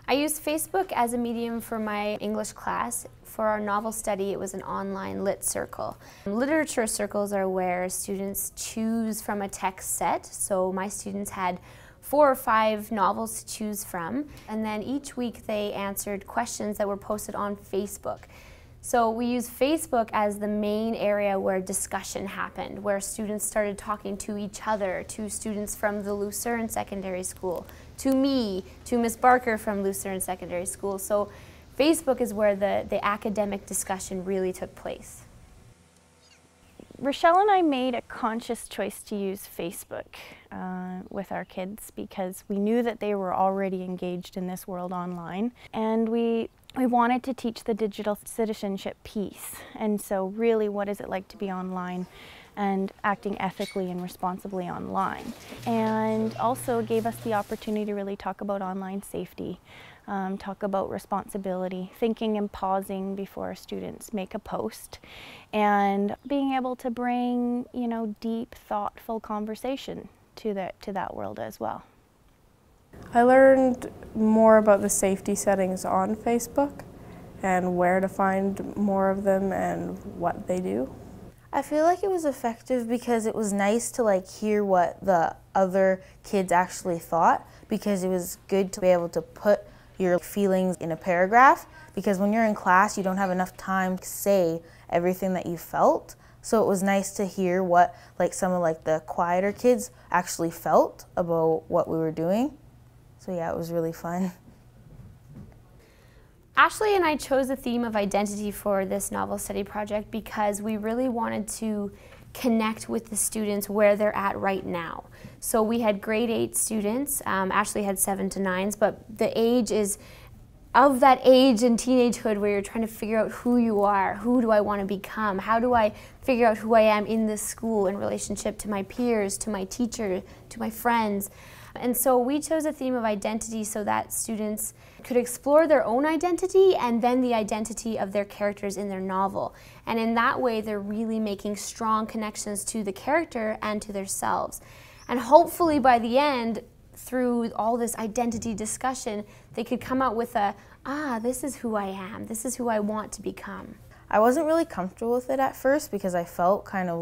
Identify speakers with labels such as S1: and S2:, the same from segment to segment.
S1: I used Facebook as a medium for my English class. For our novel study, it was an online lit circle. Literature circles are where students choose from a text set. So my students had 4 or 5 novels to choose from, and then each week they answered questions that were posted on Facebook. So we use Facebook as the main area where discussion happened, where students started talking to each other, to students from the Lucerne Secondary School, to me, to Miss Barker from Lucerne Secondary School. So Facebook is where the academic discussion really took place.
S2: Rochelle and I made a conscious choice to use Facebook with our kids because we knew that they were already engaged in this world online, and we wanted to teach the digital citizenship piece. And so really, what is it like to be online and acting ethically and responsibly online? And also gave us the opportunity to really talk about online safety, talk about responsibility, thinking and pausing before students make a post, and being able to bring, you know, deep, thoughtful conversation to that world as well.
S3: I learned more about the safety settings on Facebook and where to find more of them and what they do.
S4: I feel like it was effective because it was nice to hear what the other kids actually thought, because it was good to be able to put your feelings in a paragraph, because when you're in class you don't have enough time to say everything that you felt. So it was nice to hear what some of the quieter kids actually felt about what we were doing. So yeah, it was really fun.
S1: Ashley and I chose the theme of identity for this novel study project because we really wanted to connect with the students where they're at right now. So we had grade 8 students, Ashley had 7 to 9s, but the age is of that age in teenagehood where you're trying to figure out who you are, who do I want to become, how do I figure out who I am in this school in relationship to my peers, to my teacher, to my friends. And so we chose a theme of identity so that students could explore their own identity and then the identity of their characters in their novel. And in that way, they're really making strong connections to the character and to themselves. And hopefully by the end, through all this identity discussion, they could come out with this is who I am, this is who I want to become.
S4: I wasn't really comfortable with it at first because I felt kind of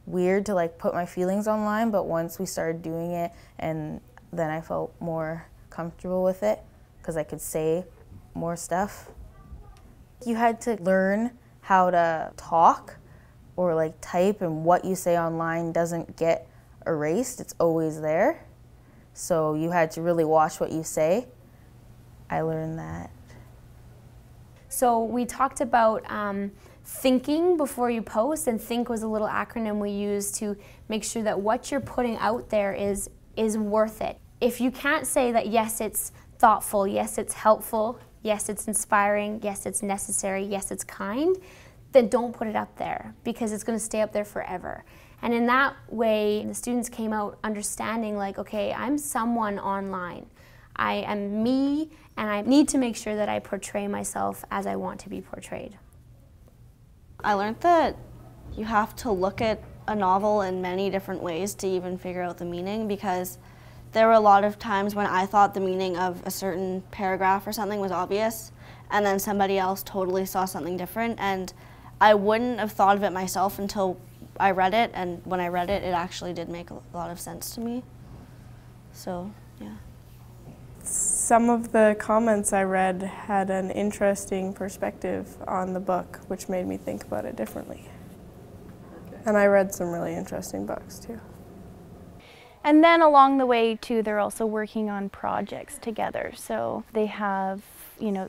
S4: weird to put my feelings online, but once we started doing it, and then I felt more comfortable with it because I could say more stuff. You had to learn how to talk or type, and what you say online doesn't get erased, it's always there. So you had to really watch what you say. I learned that.
S1: So we talked about thinking before you post, and THINK was a little acronym we used to make sure that what you're putting out there is worth it. If you can't say that yes, it's thoughtful, yes, it's helpful, yes, it's inspiring, yes, it's necessary, yes, it's kind, then don't put it up there because it's going to stay up there forever. And in that way, the students came out understanding okay, I'm someone online. I am me, and I need to make sure that I portray myself as I want to be portrayed.
S5: I learned that you have to look at a novel in many different ways to even figure out the meaning, because there were a lot of times when I thought the meaning of a certain paragraph or something was obvious, and then somebody else totally saw something different, and I wouldn't have thought of it myself until I read it, and when I read it, it actually did make a lot of sense to me. So, yeah.
S3: Some of the comments I read had an interesting perspective on the book, which made me think about it differently. And I read some really interesting books too.
S2: And then along the way too, they're also working on projects together. So they have,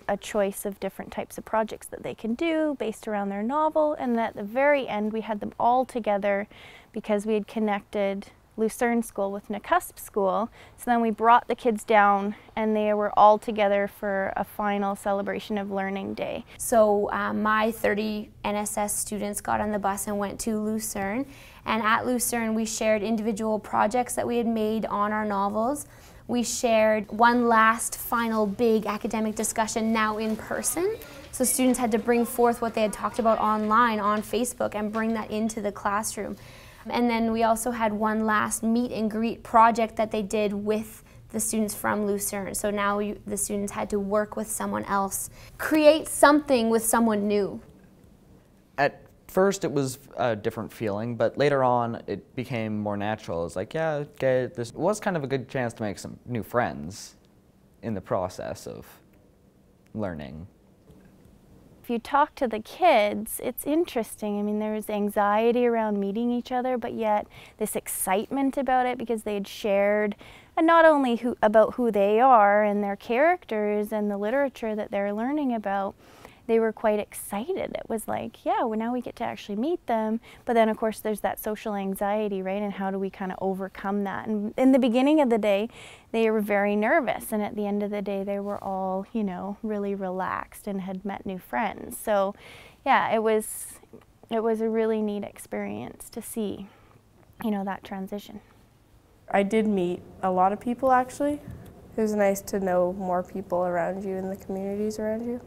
S2: a choice of different types of projects that they can do based around their novel. And at the very end, we had them all together because we had connected Lucerne School with Nakusp School. So then we brought the kids down and they were all together for a final celebration of Learning Day.
S1: So my 30 NSS students got on the bus and went to Lucerne. And at Lucerne, we shared individual projects that we had made on our novels. We shared one last final big academic discussion now in person. So students had to bring forth what they had talked about online on Facebook and bring that into the classroom. And then we also had one last meet and greet project that they did with the students from Lucerne. So now the students had to work with someone else, create something with someone new.
S6: At first it was a different feeling, but later on it became more natural. It was like, yeah, okay, this was kind of a good chance to make some new friends in the process of learning.
S2: If you talk to the kids, it's interesting. I mean, there was anxiety around meeting each other, but yet this excitement about it because they had shared, and not only about who they are and their characters and the literature that they're learning about, they were quite excited. It was like, yeah, well, now we get to actually meet them. But then, of course, there's that social anxiety, right? And how do we kind of overcome that? And in the beginning of the day, they were very nervous. And at the end of the day, they were all, you know, really relaxed and had met new friends. So, yeah, it was a really neat experience to see, you know, that transition.
S3: I did meet a lot of people, actually. It was nice to know more people around you in the communities around you.